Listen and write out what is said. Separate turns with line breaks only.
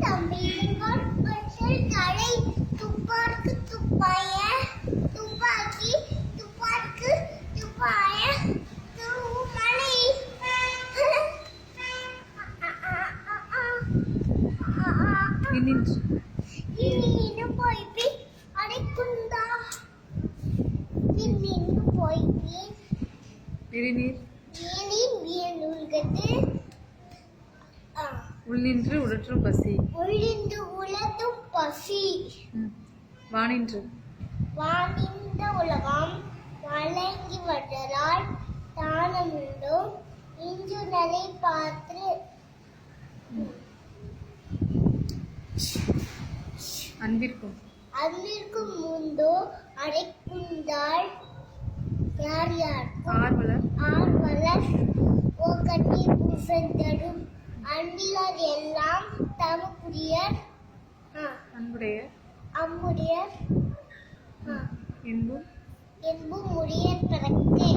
தம்பிகள் பச்சல் தலை துப்பாக்கு துப்பாய துப்பாக்கி துப்பாக்கு துப்பாய தூமலை இன்னின்னு போய்பி அடைக்குந்தா இன்னின்னு போய்பி
பிரிநீர்
ஏனின் வியலுள்கது
உள்நின்று உழற்றும் பசி
உள்ளிந்து உலதும் பசி
வானின்று
வானிந்த உலகம் வழங்கி வளரால் தானமுண்டோ இன்று நலை பார்த்து
அன்பிற்கும்
அன்பிற்கும் முந்தோ அடைக்குந்தாள் யார் யார்
ஆர்வலர்
ஆர்வலர் ஓ கட்டி பூசந்தரும் அன்பிலார் எல்லாம் தமக்குரியர்
அன்புடைய
அம்முடையர்
என்பும்
என்பும் முடியர் பிறக்கே